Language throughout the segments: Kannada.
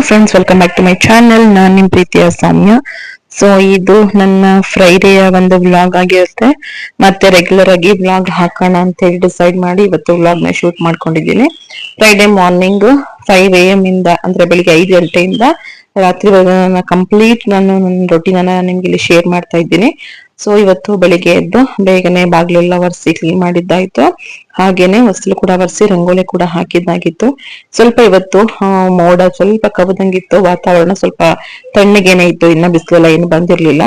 Friends, welcome back to my channel. ನಾನು ನಿಮ್ಮ ಪ್ರೀತಿಯ ಸೌಮ್ಯ. ಸೊ ಇದು ನನ್ನ ಫ್ರೈಡೆಯ ಒಂದು ವ್ಲಾಗ್ ಆಗಿರುತ್ತೆ. ಮತ್ತೆ ರೆಗ್ಯುಲರ್ ಆಗಿ ವ್ಲಾಗ್ ಹಾಕೋಣ ಅಂತ ಹೇಳಿ ಡಿಸೈಡ್ ಮಾಡಿ ಇವತ್ತು ವ್ಲಾಗ್ ನ ಶೂಟ್ ಮಾಡ್ಕೊಂಡಿದ್ದೀನಿ. ಫ್ರೈಡೆ ಮಾರ್ನಿಂಗ್ 5 AM ಇಂದ, ಅಂದ್ರೆ ಬೆಳಿಗ್ಗೆ 5 ಗಂಟೆಯಿಂದ ರಾತ್ರಿ ಕಂಪ್ಲೀಟ್ ನಾನು ನನ್ನ ರೊಟೀನ್ ಅನ್ನ ನಿಮ್ಗೆ ಇಲ್ಲಿ ಶೇರ್ ಮಾಡ್ತಾ ಇದ್ದೀನಿ. ಸೊ ಇವತ್ತು ಬೆಳಿಗ್ಗೆ ಎದ್ದು ಬೇಗನೆ ಬಾಗ್ಲೆಲ್ಲ ಒರೆಸಿ ಕ್ಲೀನ್ ಮಾಡಿದ್ದಾಯ್ತು. ಹಾಗೇನೆ ಹೊಸಲು ಕೂಡ ಒರೆಸಿ ರಂಗೋಲಿ ಕೂಡ ಹಾಕಿದ್ದಾಗಿತ್ತು. ಸ್ವಲ್ಪ ಇವತ್ತು ಮೋಡ ಸ್ವಲ್ಪ ಕವದಂಗಿತ್ತು, ವಾತಾವರಣ ಸ್ವಲ್ಪ ತಣ್ಣಗೇನೆ ಇತ್ತು, ಇನ್ನ ಬಿಸಿಲೆಲ್ಲ ಏನು ಬಂದಿರ್ಲಿಲ್ಲ.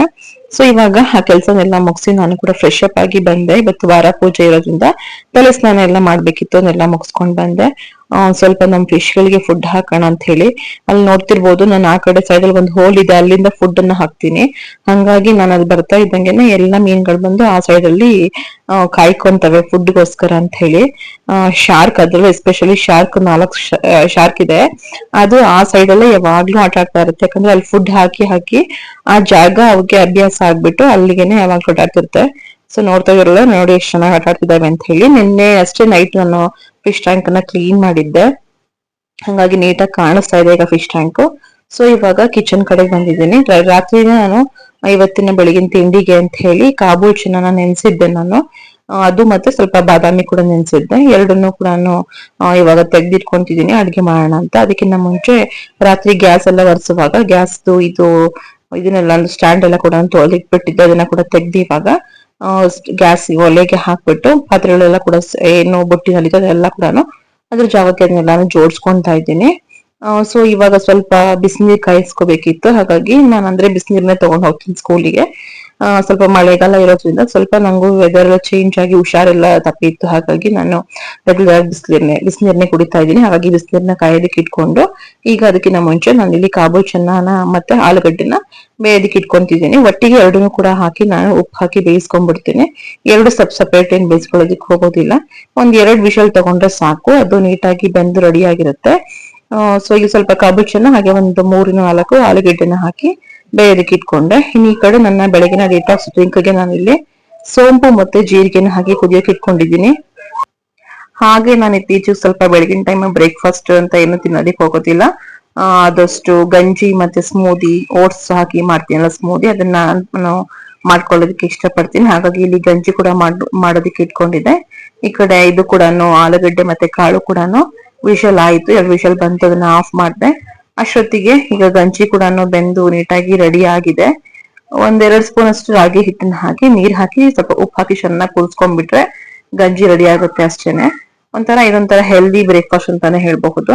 ಸೊ ಇವಾಗ ಆ ಕೆಲಸನೆಲ್ಲ ಮುಗಿಸಿ ನಾನು ಕೂಡ ಫ್ರೆಶ್ ಅಪ್ ಆಗಿ ಬಂದೆ. ಇವತ್ತು ವಾರ ಪೂಜೆ ಇರೋದ್ರಿಂದ ತಲೆ ಸ್ನಾನ ಎಲ್ಲ ಮಾಡ್ಬೇಕಿತ್ತು, ಅದನ್ನೆಲ್ಲ ಮುಗಿಸ್ಕೊಂಡ್ ಬಂದೆ. ಸ್ವಲ್ಪ ನಮ್ ಫಿಶ್ ಗಳಿಗೆ ಫುಡ್ ಹಾಕೋಣ ಅಂತ ಹೇಳಿ ಅಲ್ಲಿ ನೋಡ್ತಿರ್ಬೋದು, ನಾನು ಆ ಕಡೆ ಸೈಡ್ ಅಲ್ಲಿ ಒಂದು ಹೋಲ್ ಇದೆ, ಅಲ್ಲಿಂದ ಫುಡ್ ಅನ್ನ ಹಾಕ್ತೀನಿ. ಹಂಗಾಗಿ ನಾನು ಅಲ್ಲಿ ಬರ್ತಾ ಇದ್ದಂಗೆನೆ ಎಲ್ಲಾ ಮೀನ್ಗಳು ಬಂದು ಆ ಸೈಡ್ ಅಲ್ಲಿ ಕಾಯ್ಕೊಂತವೆ ಫುಡ್ಗೋಸ್ಕರ ಅಂತ ಹೇಳಿ. ಶಾರ್ಕ್, ಅದ್ರಲ್ಲೂ ಎಸ್ಪೆಷಲಿ ಶಾರ್ಕ್ 4 ಶಾರ್ಕ್ ಇದೆ. ಅದು ಆ ಸೈಡ್ ಅಲ್ಲೇ ಯಾವಾಗ್ಲೂ ಆಟ ಆಡ್ತಾ ಇರುತ್ತೆ, ಯಾಕಂದ್ರೆ ಅಲ್ಲಿ ಫುಡ್ ಹಾಕಿ ಹಾಕಿ ಆ ಜಾಗ ಅವಕ್ಕೆ ಅಭ್ಯಾಸ ಆಗ್ಬಿಟ್ಟು ಅಲ್ಲಿಗೆನೆ ಯಾವಾಗ ಆಟಾಡ್ತಿರುತ್ತೆ. ಸೊ ನೋಡ್ತಾ ಇರಲ್ಲ ನೋಡಿ ಎಷ್ಟು ಚೆನ್ನಾಗಿ ಆಟ ಆಡ್ತಿದ್ದಾವೆ ಅಂತ ಹೇಳಿ. ನಿನ್ನೆ ಅಷ್ಟೇ ನೈಟ್ ನಾನು ಫಿಶ್ ಟ್ಯಾಂಕ್ ಅನ್ನ ಕ್ಲೀನ್ ಮಾಡಿದ್ದೆ, ಹಂಗಾಗಿ ನೀಟಾಗಿ ಕಾಣಿಸ್ತಾ ಇದೆ ಈಗ ಫಿಶ್ ಟ್ಯಾಂಕ್. ಸೊ ಇವಾಗ ಕಿಚನ್ ಕಡೆಗೆ ಬಂದಿದ್ದೀನಿ. ರಾತ್ರಿನೇ ನಾನು ಇವತ್ತಿನ ಬೆಳಗಿನ ತಿಂಡಿಗೆ ಅಂತ ಹೇಳಿ ಕಾಬೂಲ್ ಚನಾನ ನೆನ್ಸಿದ್ದೆ ನಾನು. ಅದು ಮತ್ತೆ ಸ್ವಲ್ಪ ಬಾದಾಮಿ ಕೂಡ ನೆನ್ಸಿದ್ದೆ. ಎರಡನ್ನೂ ಕೂಡ ನಾನು ಇವಾಗ ತೆಗ್ದಿಟ್ಕೊಂತಿದ್ದೀನಿ ಅಡ್ಗೆ ಮಾಡೋಣ ಅಂತ. ಅದಕ್ಕಿಂತ ಮುಂಚೆ ರಾತ್ರಿ ಗ್ಯಾಸ್ ಎಲ್ಲ ಒರೆಸುವಾಗ ಗ್ಯಾಸ್ದು ಇದನ್ನೆಲ್ಲ ಸ್ಟ್ಯಾಂಡ್ ಎಲ್ಲ ಕೂಡ ತೊಳೆದಿಟ್ಬಿಟ್ಟಿದ್ದೆ, ಅದನ್ನ ಕೂಡ ತೆಗ್ದು ಇವಾಗ ಗ್ಯಾಸ್ ಒಲೆಗೆ ಹಾಕ್ಬಿಟ್ಟು ಪಾತ್ರೆಗಳೆಲ್ಲ ಕೂಡ ಏನು ಬುಟ್ಟಿನಲ್ಲಿ ಎಲ್ಲ ಕೂಡ ಅದ್ರ ಜಾಗಕ್ಕೆ ಅದನ್ನೆಲ್ಲಾನು ಜೋಡಿಸ್ಕೊಂತಾ ಇದ್ದೀನಿ. ಸೊ ಇವಾಗ ಸ್ವಲ್ಪ ಬಿಸಿನೀರ್ ಕಾಯಿಸ್ಕೋಬೇಕಿತ್ತು, ಹಾಗಾಗಿ ನಾನು ಅಂದ್ರೆ ಬಿಸಿನೀರ್ನ ತಗೊಂಡ್ ಹೋಗ್ತೀನಿ ಸ್ಕೂಲಿಗೆ. ಸ್ವಲ್ಪ ಮಳೆಗಾಲ ಇರೋದ್ರಿಂದ ಸ್ವಲ್ಪ ನಂಗೂ ವೆದರ್ ಚೇಂಜ್ ಆಗಿ ಹುಷಾರೆಲ್ಲ ತಪ್ಪಿತ್ತು, ಹಾಗಾಗಿ ನಾನು ರೆಗ್ಯುಲರ್ ಬಿಸಿನೀರ್ನೆ ಕುಡಿತಾ ಇದ್ದೀನಿ. ಹಾಗಾಗಿ ಬಿಸಿನೀರ್ನ ಕಾಯೋದಕ್ಕೆ ಇಟ್ಕೊಂಡು ಈಗ ಅದಕ್ಕಿಂತ ಮುಂಚೆ ನಾನು ಇಲ್ಲಿ ಕಾಬೂಲ್ ಚನ್ನಾನ ಮತ್ತೆ ಆಲೂಗಡ್ಡೆನ ಬೇಯೋದಕ್ಕೆ ಇಟ್ಕೊಂತಿದ್ದೀನಿ. ಒಟ್ಟಿಗೆ ಎರಡನ್ನೂ ಕೂಡ ಹಾಕಿ ನಾನು ಉಪ್ಪು ಹಾಕಿ ಬೇಯಿಸ್ಕೊಂಡ್ಬಿಡ್ತೀನಿ. ಎರಡು ಸಪರೇಟ್ ಏನ್ ಬೇಯಿಸ್ಕೊಳ್ಳೋದಕ್ಕೆ ಹೋಗೋದಿಲ್ಲ. 1-2 ವಿಷಲ್ ತಗೊಂಡ್ರೆ ಸಾಕು, ಅದು ನೀಟಾಗಿ ಬೆಂದು ರೆಡಿ ಆಗಿರುತ್ತೆ. ಸೊ ಈಗ ಸ್ವಲ್ಪ ಕಾಬೂಲ್ ಚೆನ್ನ ಹಾಗೆ ಒಂದು 3-4 ಆಲೂಗೆಡ್ಡೆನ ಹಾಕಿ ಬೇಯೋದಕ್ಕೆ ಇಟ್ಕೊಂಡೆ. ಇನ್ನು ಈ ಕಡೆ ನನ್ನ ಬೆಳಗಿನ ಡಿಟಾಕ್ಸ್ ಡ್ರಿಂಕ್ಗೆ ನಾನು ಇಲ್ಲಿ ಸೋಂಪು ಮತ್ತೆ ಜೀರಿಗೆನ ಹಾಕಿ ಕುದಿಯೋಕೆ ಇಟ್ಕೊಂಡಿದ್ದೀನಿ. ಹಾಗೆ ನಾನು ಇತ್ತೀಚೆಗೆ ಸ್ವಲ್ಪ ಬೆಳಗಿನ ಟೈಮ್ ಬ್ರೇಕ್ಫಾಸ್ಟ್ ಅಂತ ಏನು ತಿನ್ನೋದಕ್ಕೆ ಹೋಗೋದಿಲ್ಲ. ಆದಷ್ಟು ಗಂಜಿ ಮತ್ತೆ ಸ್ಮೂದಿ, ಓಟ್ಸ್ ಹಾಕಿ ಮಾಡ್ತೀನಲ್ಲ ಸ್ಮೂದಿ, ಅದನ್ನ ನಾನು ಮಾಡ್ಕೊಳ್ಳೋದಕ್ಕೆ ಇಷ್ಟಪಡ್ತೀನಿ. ಹಾಗಾಗಿ ಇಲ್ಲಿ ಗಂಜಿ ಕೂಡ ಮಾಡೋದಕ್ಕೆ ಇಟ್ಕೊಂಡಿದ್ದೆ. ಈ ಕಡೆ ಇದು ಕೂಡ ಆಲೂಗಡ್ಡೆ ಮತ್ತೆ ಕಾಳು ಕೂಡ ವಿಷಲ್ ಆಯ್ತು, 2 ವಿಷಲ್ ಬಂತು, ಅದನ್ನ ಆಫ್ ಮಾಡಿದೆ. ಅಷ್ಟೊತ್ತಿಗೆ ಈಗ ಗಂಜಿ ಕೂಡ ಬೆಂದು ನೀಟಾಗಿ ರೆಡಿ ಆಗಿದೆ. 1-2 ಸ್ಪೂನ್ ಅಷ್ಟು ರಾಗಿ ಹಿಟ್ಟನ್ನ ಹಾಕಿ ನೀರ್ ಹಾಕಿ ಸ್ವಲ್ಪ ಉಪ್ಪು ಹಾಕಿ ಚೆನ್ನಾಗಿ ಕುದಿಸ್ಕೊಂಡ್ಬಿಟ್ರೆ ಗಂಜಿ ರೆಡಿ ಆಗುತ್ತೆ ಅಷ್ಟೇನೆ. ಇದೊಂಥರ ಹೆಲ್ದಿ ಬ್ರೇಕ್ಫಾಸ್ಟ್ ಅಂತಾನೆ ಹೇಳ್ಬಹುದು.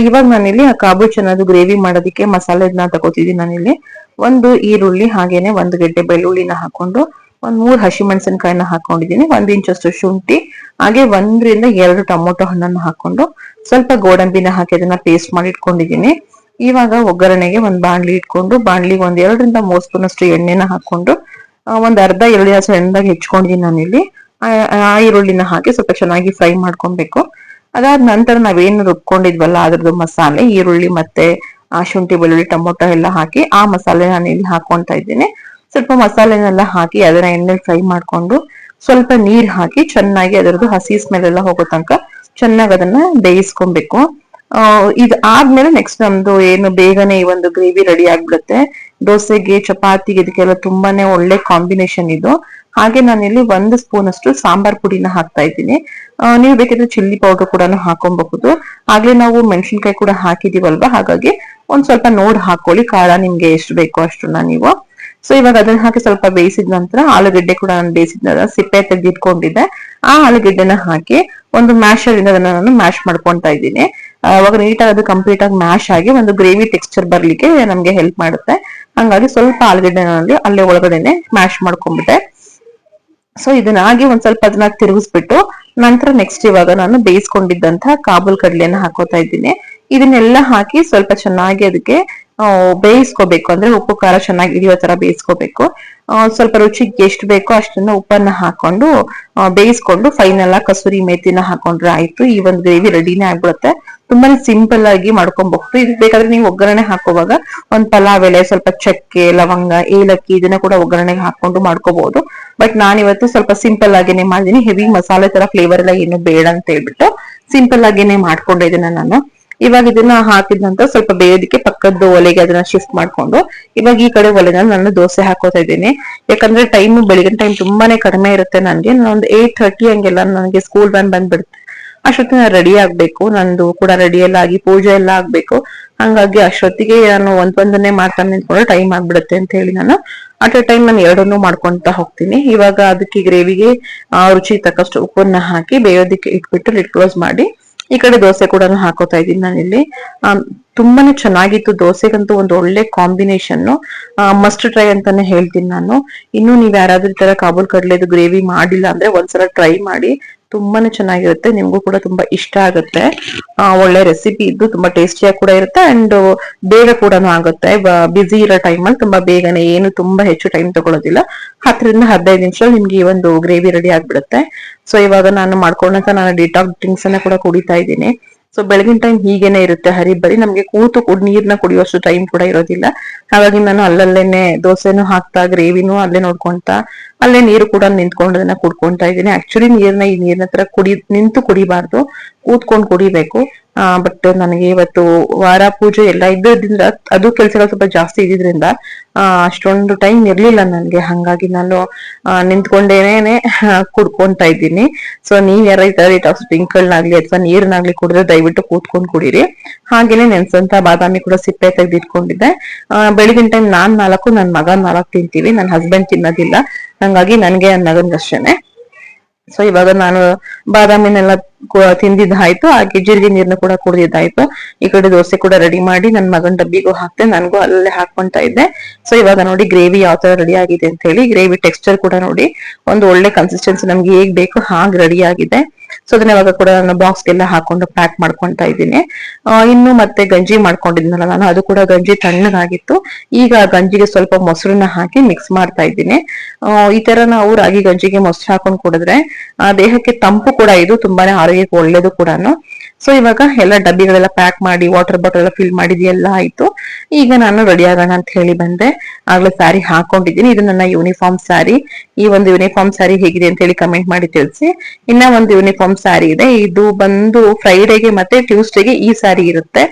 ಇವಾಗ ನಾನಿಲ್ಲಿ ಆ ಕಾಬೂಲ್ ಚೆನ್ನಾಗಿ ಗ್ರೇವಿ ಮಾಡೋದಕ್ಕೆ ಮಸಾಲೆನ ತಗೋತಿದ್ದೀನಿ. ನಾನಿಲ್ಲಿ 1 ಈರುಳ್ಳಿ ಹಾಗೇನೆ 1 ಗೆಡ್ಡೆ ಬೆಳ್ಳುಳ್ಳಿನ ಹಾಕೊಂಡು 3 ಹಸಿಮೆಣಸಿನಕಾಯಿನ ಹಾಕೊಂಡಿದ್ದೀನಿ, 1 ಇಂಚಷ್ಟು ಶುಂಠಿ ಹಾಗೆ 1-2 ಟೊಮೊಟೊ ಹಣ್ಣನ್ನು ಹಾಕೊಂಡು ಸ್ವಲ್ಪ ಗೋಡಂಬಿನ ಹಾಕಿ ಅದನ್ನ ಪೇಸ್ಟ್ ಮಾಡಿ ಇಟ್ಕೊಂಡಿದ್ದೀನಿ. ಇವಾಗ ಒಗ್ಗರಣೆಗೆ ಒಂದು ಬಾಣ್ಲಿ ಇಟ್ಕೊಂಡು ಬಾಣ್ಲಿಗೆ 2-3 ಸ್ಪೂನ್ ಅಷ್ಟು ಎಣ್ಣೆನ ಹಾಕೊಂಡು ಒಂದ್ ಅರ್ಧ ಈರುಳ್ಳಿ ಸಣ್ಣದಾಗಿ ಹೆಚ್ಕೊಂಡಿದ್ದೀನಿ ನಾನಿಲ್ಲಿ. ಆ ಈರುಳ್ಳಿನ ಹಾಕಿ ಸ್ವಲ್ಪ ಚೆನ್ನಾಗಿ ಫ್ರೈ ಮಾಡ್ಕೊಬೇಕು. ಅದಾದ ನಂತರ ನಾವೇನು ರುಬ್ಕೊಂಡಿದ್ವಲ್ಲ ಅದ್ರದ್ದು ಮಸಾಲೆ, ಈರುಳ್ಳಿ ಮತ್ತೆ ಶುಂಠಿ ಬೆಳ್ಳುಳ್ಳಿ ಟೊಮೊಟೊ ಎಲ್ಲ ಹಾಕಿ ಆ ಮಸಾಲೆ ನಾನು ಇಲ್ಲಿ ಹಾಕೊಂತಾ ಇದ್ದೀನಿ. ಸ್ವಲ್ಪ ಮಸಾಲೆನೆಲ್ಲ ಹಾಕಿ ಅದನ್ನ ಎಣ್ಣೆಲಿ ಫ್ರೈ ಮಾಡ್ಕೊಂಡು ಸ್ವಲ್ಪ ನೀರ್ ಹಾಕಿ ಚೆನ್ನಾಗಿ ಅದರದ್ದು ಹಸಿ ಸ್ಮೆಲ್ ಎಲ್ಲ ಹೋಗೋ ತನಕ ಚೆನ್ನಾಗಿ ಅದನ್ನ ಬೇಯಿಸ್ಕೊಬೇಕು. ಇದು ಆದ್ಮೇಲೆ ನೆಕ್ಸ್ಟ್ ನಮ್ದು ಏನು ಬೇಗನೆ ಈ ಒಂದು ಗ್ರೇವಿ ರೆಡಿ ಆಗ್ಬಿಡುತ್ತೆ. ದೋಸೆಗೆ, ಚಪಾತಿಗೆ ಇದಕ್ಕೆಲ್ಲ ತುಂಬಾನೇ ಒಳ್ಳೆ ಕಾಂಬಿನೇಷನ್ ಇದು. ಹಾಗೆ ನಾನಿಲ್ಲಿ 1 ಸ್ಪೂನ್ ಅಷ್ಟು ಸಾಂಬಾರ್ ಪುಡಿನ ಹಾಕ್ತಾ ಇದ್ದೀನಿ. ನೀವು ಬೇಕಿದ್ರೆ ಚಿಲ್ಲಿ ಪೌಡರ್ ಕೂಡ ಹಾಕೊಬಹುದು. ಆಗ್ಲೇ ನಾವು ಮೆಣಸಿನ್ಕಾಯಿ ಕೂಡ ಹಾಕಿದೀವಲ್ವಾ, ಹಾಗಾಗಿ ಒಂದ್ ಸ್ವಲ್ಪ ನೋಡ್ ಹಾಕೊಳ್ಳಿ, ಖಾರ ನಿಮ್ಗೆ ಎಷ್ಟು ಬೇಕೋ ಅಷ್ಟನ್ನ ನೀವು. ಸೊ ಇವಾಗ ಅದನ್ನ ಹಾಕಿ ಸ್ವಲ್ಪ ಬೇಯಿಸಿದ ನಂತರ ಆಲೂಗಡ್ಡೆ ಕೂಡ ನಾನು ಬೇಯಿಸಿದ ಸಿಪ್ಪೆ ತೆಗೆದಿಟ್ಕೊಂಡಿದ್ದೆ, ಆ ಆಲೂಗಡ್ಡೆನ ಹಾಕಿ ಒಂದು ಮ್ಯಾಶರ್ ಇಂದ ಅದನ್ನ ನಾನು ಮ್ಯಾಶ್ ಮಾಡ್ಕೊಂತಾ ಇದ್ದೀನಿ. ಅವಾಗ ನೀಟಾಗಿ ಅದು ಕಂಪ್ಲೀಟ್ ಆಗಿ ಮ್ಯಾಶ್ ಆಗಿ ಒಂದು ಗ್ರೇವಿ ಟೆಕ್ಸ್ಚರ್ ಬರ್ಲಿಕ್ಕೆ ನಮ್ಗೆ ಹೆಲ್ಪ್ ಮಾಡುತ್ತೆ. ಹಂಗಾಗಿ ಸ್ವಲ್ಪ ಆಲೂಗಡ್ಡೆನಲ್ಲಿ ಅಲ್ಲೇ ಒಳಗಡೆನೆ ಮ್ಯಾಶ್ ಮಾಡ್ಕೊಂಡ್ಬಿಟ್ಟೆ. ಸೊ ಇದನ್ನಾಗಿ ಒಂದ್ ಸ್ವಲ್ಪ ಅದನ್ನ ತಿರುಗಿಸ್ಬಿಟ್ಟು ನಂತರ ನೆಕ್ಸ್ಟ್ ಇವಾಗ ನಾನು ಬೇಯಿಸ್ಕೊಂಡಿದ್ದಂತ ಕಾಬೂಲ್ ಕಡ್ಲೆನ ಹಾಕೋತಾ ಇದ್ದೀನಿ. ಇದನ್ನೆಲ್ಲ ಹಾಕಿ ಸ್ವಲ್ಪ ಚೆನ್ನಾಗಿ ಅದಕ್ಕೆ ಬೇಯಿಸ್ಕೋಬೇಕು, ಅಂದ್ರೆ ಉಪ್ಪು ಖಾರ ಚೆನ್ನಾಗಿ ಹಿಡಿಯೋ ತರ ಬೇಯಿಸ್ಕೋಬೇಕು. ಸ್ವಲ್ಪ ರುಚಿಗೆ ಎಷ್ಟು ಬೇಕೋ ಅಷ್ಟನ್ನ ಉಪ್ಪನ್ನ ಹಾಕೊಂಡು ಬೇಯಿಸ್ಕೊಂಡು ಫೈನಲ್ ಆಗಿ ಕಸೂರಿ ಮೇಥಿನ ಹಾಕೊಂಡ್ರೆ ಆಯ್ತು. ಈ ಒಂದು ಗ್ರೇವಿ ರೆಡಿನೇ ಆಗ್ಬಿಡುತ್ತೆ. ತುಂಬಾನೇ ಸಿಂಪಲ್ ಆಗಿ ಮಾಡ್ಕೊಬಹುದು. ಇದಕ್ಕೆ ಬೇಕಾದ್ರೆ ನೀವು ಒಗ್ಗರಣೆ ಹಾಕುವಾಗ ಒಂದ್ ಪಲಾವ್ ಎಲೆ, ಸ್ವಲ್ಪ ಚಕ್ಕೆ, ಲವಂಗ, ಏಲಕ್ಕಿ ಇದನ್ನ ಕೂಡ ಒಗ್ಗರಣೆಗೆ ಹಾಕೊಂಡು ಮಾಡ್ಕೋಬಹುದು. ಬಟ್ ನಾನಿವತ್ತು ಸ್ವಲ್ಪ ಸಿಂಪಲ್ ಆಗೇನೆ ಮಾಡಿದೀನಿ. ಹೆವಿ ಮಸಾಲೆ ತರ ಫ್ಲೇವರ್ ಎಲ್ಲ ಏನು ಬೇಡ ಅಂತ ಹೇಳ್ಬಿಟ್ಟು ಸಿಂಪಲ್ ಆಗೇನೆ ಮಾಡ್ಕೊಂಡಿದ್ದೀನಿ ನಾನು. ಇವಾಗ ಇದನ್ನ ಹಾಕಿದ ನಂತರ ಸ್ವಲ್ಪ ಬೇಯೋದಕ್ಕೆ ಪಕ್ಕದ ಒಲೆಗೆ ಅದನ್ನ ಶಿಫ್ಟ್ ಮಾಡ್ಕೊಂಡು ಇವಾಗ ಈ ಕಡೆ ಒಲೆನ ನಾನು ದೋಸೆ ಹಾಕೋತಾ ಇದ್ದೀನಿ. ಯಾಕಂದ್ರೆ ಟೈಮ್ ಬೆಳಿಗ್ಗೆ ಟೈಮ್ ತುಂಬಾನೇ ಕಡಿಮೆ ಇರುತ್ತೆ ನನ್ಗೆ. ಒಂದು 8:30 ಹಂಗೆಲ್ಲ ನನಗೆ ಸ್ಕೂಲ್ ಬಂದ್ಬಿಡುತ್ತೆ. ಅಷ್ಟೊತ್ತಿಗೆ ನಾನು ರೆಡಿ ಆಗ್ಬೇಕು, ನಂದು ಕೂಡ ರೆಡಿ ಎಲ್ಲ ಆಗಿ ಪೂಜೆ ಎಲ್ಲ ಆಗ್ಬೇಕು. ಹಂಗಾಗಿ ಅಷ್ಟೊತ್ತಿಗೆ ನಾನು ಒಂದೊಂದನ್ನೇ ಮಾಡ್ತಾ ನಿಂತ್ಕೊಂಡು ಟೈಮ್ ಆಗ್ಬಿಡುತ್ತೆ ಅಂತ ಹೇಳಿ ನಾನು ಅಟ್ ಎ ಟೈಮ್ ನಾನು ಎರಡನ್ನೂ ಮಾಡ್ಕೊಂತ ಹೋಗ್ತೀನಿ. ಇವಾಗ ಅದಕ್ಕೆ ಗ್ರೇವಿಗೆ ರುಚಿ ತಕ್ಕಷ್ಟು ಉಪ್ಪನ್ನ ಹಾಕಿ ಬೇಯೋದಕ್ಕೆ ಇಟ್ಬಿಟ್ಟು ಲಿಡ್ ಕ್ಲೋಸ್ ಮಾಡಿ ಈ ಕಡೆ ದೋಸೆ ಕೂಡ ಹಾಕೋತಾ ಇದ್ದೀನಿ ನಾನಿಲ್ಲಿ. ತುಂಬಾನೇ ಚೆನ್ನಾಗಿತ್ತು, ದೋಸೆಗಂತೂ ಒಂದು ಒಳ್ಳೆ ಕಾಂಬಿನೇಷನ್. ಮಸ್ಟ್ ಟ್ರೈ ಅಂತಾನೆ ಹೇಳ್ತೀನಿ ನಾನು. ಇನ್ನು ನೀವ್ ಯಾರಾದ್ರೂ ಈ ತರ ಕಾಬೂಲ್ ಕಡ್ಲೆದು ಗ್ರೇವಿ ಮಾಡಿಲ್ಲ ಅಂದ್ರೆ ಒಂದ್ಸಲ ಟ್ರೈ ಮಾಡಿ, ತುಂಬಾನೇ ಚೆನ್ನಾಗಿರುತ್ತೆ, ನಿಮ್ಗೂ ಕೂಡ ತುಂಬಾ ಇಷ್ಟ ಆಗುತ್ತೆ. ಒಳ್ಳೆ ರೆಸಿಪಿ ಇದ್ದು ತುಂಬಾ ಟೇಸ್ಟಿಯಾಗಿ ಕೂಡ ಇರುತ್ತೆ ಅಂಡ್ ಬೇಗ ಕೂಡ ಆಗುತ್ತೆ. ಬಿಸಿ ಇರೋ ಟೈಮಲ್ಲಿ ತುಂಬಾ ಬೇಗನೆ, ಏನು ತುಂಬಾ ಹೆಚ್ಚು ಟೈಮ್ ತಗೊಳ್ಳೋದಿಲ್ಲ, 10 ರಿಂದ 15 ನಿಮಿಷ ನಿಮ್ಗೆ ಈ ಒಂದು ಗ್ರೇವಿ ರೆಡಿ ಆಗ್ಬಿಡುತ್ತೆ. ಸೊ ಇವಾಗ ನಾನು ಮಾಡ್ಕೊಂಡಂತ ನಾನು ಡಿಟಾಕ್ಸ್ ಡ್ರಿಂಕ್ಸ್ ಅನ್ನ ಕೂಡ ಕುಡಿತಾ ಇದ್ದೀನಿ. ಸೊ ಬೆಳಗಿನ ಟೈಮ್ ಹೀಗೇನೆ ಇರುತ್ತೆ, ಹರಿಬರಿ, ನಮ್ಗೆ ಕೂತು ನೀರ್ನ ಕುಡಿಯೋಷ್ಟು ಟೈಮ್ ಕೂಡ ಇರೋದಿಲ್ಲ. ಹಾಗಾಗಿ ನಾನು ಅಲ್ಲಲ್ಲೇನೆ ದೋಸೆನೂ ಹಾಕ್ತಾ ಗ್ರೇವಿನೂ ಅಲ್ಲೇ ನೋಡ್ಕೊಂತ ಅಲ್ಲೇ ನೀರು ಕೂಡ ನಿಂತ್ಕೊಂಡು ಅದನ್ನ ಕುಡ್ಕೊಂತಾ ಇದ್ದೀನಿ. ಆಕ್ಚುಲಿ ಈ ನೀರ್ನ ಹತ್ರ ನಿಂತು ಕುಡಿಬಾರ್ದು, ಕೂತ್ಕೊಂಡು ಕುಡಿಬೇಕು. ಬಟ್ ನನಗೆ ಇವತ್ತು ವಾರ ಪೂಜೆ ಎಲ್ಲ ಇದ್ದಿದ್ರಿಂದ, ಅದು ಕೆಲಸಗಳು ಸ್ವಲ್ಪ ಜಾಸ್ತಿ ಇದ್ದಿದ್ರಿಂದ ಅಷ್ಟೊಂದು ಟೈಮ್ ಇರ್ಲಿಲ್ಲ ನನ್ಗೆ. ಹಂಗಾಗಿ ನಾನು ನಿಂತ್ಕೊಂಡೇನೆ ಕುಡ್ಕೊಂತಾ ಇದ್ದೀನಿ. ಸೊ ನೀವ್ ಯಾರ ಈ ತರ ಡಿಟಾಕ್ಸ್ ಡ್ರಿಂಕ್ಗಳನ್ನಾಗ್ಲಿ ಅಥವಾ ನೀರ್ನಾಗ್ಲಿ ಕುಡಿದ್ರೆ ದಯವಿಟ್ಟು ಕೂತ್ಕೊಂಡು ಕುಡೀರಿ. ಹಾಗೇನೆ ನೆನ್ಸಂತ ಬಾದಾಮಿ ಕೂಡ ಸಿಪ್ಪೆ ತೆಗೆದಿಟ್ಕೊಂಡಿದ್ದೆ. ಬೆಳಗಿನ ಟೈಮ್ ನಾನ್ 4, ನನ್ ಮಗ 4 ತಿಂತೀವಿ, ನನ್ ಹಸ್ಬೆಂಡ್ ತಿನ್ನೋದಿಲ್ಲ. ಹಂಗಾಗಿ ನನ್ಗೆ ನನ್ನ ಮಗನ್ಗಷ್ಟೇನೆ. ಸೊ ಇವಾಗ ನಾನು ಬಾದಾಮಿನೆಲ್ಲ ತಿಂದಿದ್ದಾಯ್ತು, ಹಾಗೆ ಜೀರಿಗೆ ನೀರ್ನ ಕೂಡ ಕುಡಿದಿದ್ದಾಯ್ತು. ಈ ಕಡೆ ದೋಸೆ ಕೂಡ ರೆಡಿ ಮಾಡಿ ನನ್ನ ಮಗನ್ ಡಬ್ಬಿಗೂ ಹಾಕ್ತೆ, ನನ್ಗೂ ಅಲ್ಲೇ ಹಾಕೊಂತ ಇದ್ದೆ. ಸೊ ಇವಾಗ ನೋಡಿ ಗ್ರೇವಿ ಯಾವ ತರ ರೆಡಿ ಆಗಿದೆ ಅಂತ ಹೇಳಿ. ಗ್ರೇವಿ ಟೆಕ್ಸ್ಚರ್ ಕೂಡ ನೋಡಿ, ಒಂದು ಒಳ್ಳೆ ಕನ್ಸಿಸ್ಟೆನ್ಸಿ ನಮ್ಗೆ ಹೇಗ್ ಬೇಕು ಹಾಗೆ ರೆಡಿ ಆಗಿದೆ. ಸೊ ಅದನ್ನ ಇವಾಗ ಕೂಡ ನಾನು ಬಾಕ್ಸ್ಗೆಲ್ಲ ಹಾಕೊಂಡು ಪ್ಯಾಕ್ ಮಾಡ್ಕೊಂತ ಇದ್ದೀನಿ. ಇನ್ನು ಮತ್ತೆ ಗಂಜಿ ಮಾಡ್ಕೊಂಡಿದ್ನಲ್ಲ ನಾನು, ಅದು ಕೂಡ ಗಂಜಿ ತಣ್ಣಗಾಗಿತ್ತು. ಈಗ ಗಂಜಿಗೆ ಸ್ವಲ್ಪ ಮೊಸರನ್ನ ಹಾಕಿ ಮಿಕ್ಸ್ ಮಾಡ್ತಾ ಇದ್ದೀನಿ. ಈ ತರ ನಾವು ರಾಗಿ ಗಂಜಿಗೆ ಮೊಸರು ಹಾಕೊಂಡು ಕುಡಿದ್ರೆ ದೇಹಕ್ಕೆ ತಂಪು ಕೂಡ, ಇದು ತುಂಬಾನೇ ಆರೋಗ್ಯಕ್ಕೆ ಒಳ್ಳೇದು ಕೂಡ. ಸೊ ಇವಾಗ ಎಲ್ಲ ಡಬ್ಬಿಗಳೆಲ್ಲ ಪ್ಯಾಕ್ ಮಾಡಿ ವಾಟರ್ ಬಾಟಲ್ ಎಲ್ಲ ಫಿಲ್ ಮಾಡಿದಿ ಎಲ್ಲ ಆಯ್ತು. ಈಗ ನಾನು ರೆಡಿ ಆಗೋಣ ಅಂತ ಹೇಳಿ ಬಂದೆ. ಆಗ್ಲೇ ಸ್ಯಾರಿ ಹಾಕೊಂಡಿದ್ದೀನಿ, ಇದು ನನ್ನ ಯೂನಿಫಾರ್ಮ್ ಸ್ಯಾರಿ. ಈ ಒಂದು ಯೂನಿಫಾರ್ಮ್ ಸ್ಯಾರಿ ಹೇಗಿದೆ ಅಂತ ಹೇಳಿ ಕಮೆಂಟ್ ಮಾಡಿ ತಿಳಿಸಿ. ಇನ್ನ ಒಂದು ಯೂನಿಫಾರ್ಮ್ ಸ್ಯಾರಿ ಇದೆ, ಇದು ಬಂದು ಫ್ರೈಡೆಗೆ ಮತ್ತೆ ಟ್ಯೂಸ್ಡೇಗೆ ಈ ಸ್ಯಾರಿ ಇರುತ್ತೆ.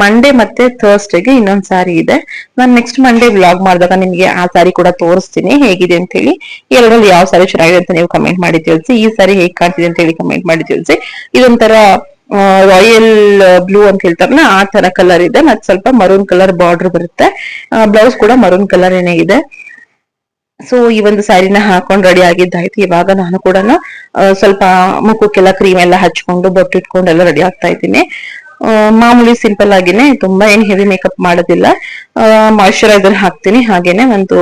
ಮಂಡೇ ಮತ್ತೆ ಥರ್ಸ್ಡೇಗೆ ಇನ್ನೊಂದ್ ಸ್ಯಾರಿ ಇದೆ. ನಾನು ನೆಕ್ಸ್ಟ್ ಮಂಡೇ ವ್ಲಾಗ್ ಮಾಡಿದಾಗ ನಿಮ್ಗೆ ಆ ಸ್ಯಾರಿ ಕೂಡ ತೋರಿಸ್ತೀನಿ ಹೇಗಿದೆ ಅಂತ ಹೇಳಿ. ಎರಡರಲ್ಲಿ ಯಾವ ಸ್ಯಾರಿ ಚೆನ್ನಾಗಿದೆ ಅಂತ ನೀವು ಕಮೆಂಟ್ ಮಾಡಿ ತಿಳಿಸಿ. ಈ ಸ್ಯಾರಿ ಹೇಗ್ ಕಾಣ್ತಿದೆ ಅಂತ ಹೇಳಿ ಕಮೆಂಟ್ ಮಾಡಿ ತಿಳಿಸಿ. ಇದೊಂಥರ ರಾಯಲ್ ಬ್ಲೂ ಅಂತ ಹೇಳ್ತಾರಲ್ಲ ಆ ತರ ಕಲರ್ ಇದೆ, ಮತ್ತೆ ಸ್ವಲ್ಪ ಮರೂನ್ ಕಲರ್ ಬಾರ್ಡರ್ ಬರುತ್ತೆ. ಬ್ಲೌಸ್ ಕೂಡ ಮರೂನ್ ಕಲರ್ ಏನೇ ಇದೆ. ಸೊ ಈ ಒಂದು ಸ್ಯಾರಿನ ಹಾಕೊಂಡು ರೆಡಿ ಆಗಿದ್ದಾಯ್ತು. ಇವಾಗ ನಾನು ಕೂಡ ಸ್ವಲ್ಪ ಮುಖಕ್ಕೆಲ್ಲ ಕ್ರೀಮ್ ಎಲ್ಲ ಹಚ್ಕೊಂಡು ಬೊಟ್ಟಿಟ್ಕೊಂಡು ಎಲ್ಲ ರೆಡಿ ಆಗ್ತಾ ಇದ್ದೀನಿ. ಮಾಮೂಲಿ ಸಿಂಪಲ್ ಆಗಿನೇ, ತುಂಬಾ ಏನ್ ಹೆವಿ ಮೇಕಪ್ ಮಾಡೋದಿಲ್ಲ. ಮಾಯಿಶ್ಚರೈಸರ್ ಹಾಕ್ತೀನಿ, ಹಾಗೇನೆ ಒಂದು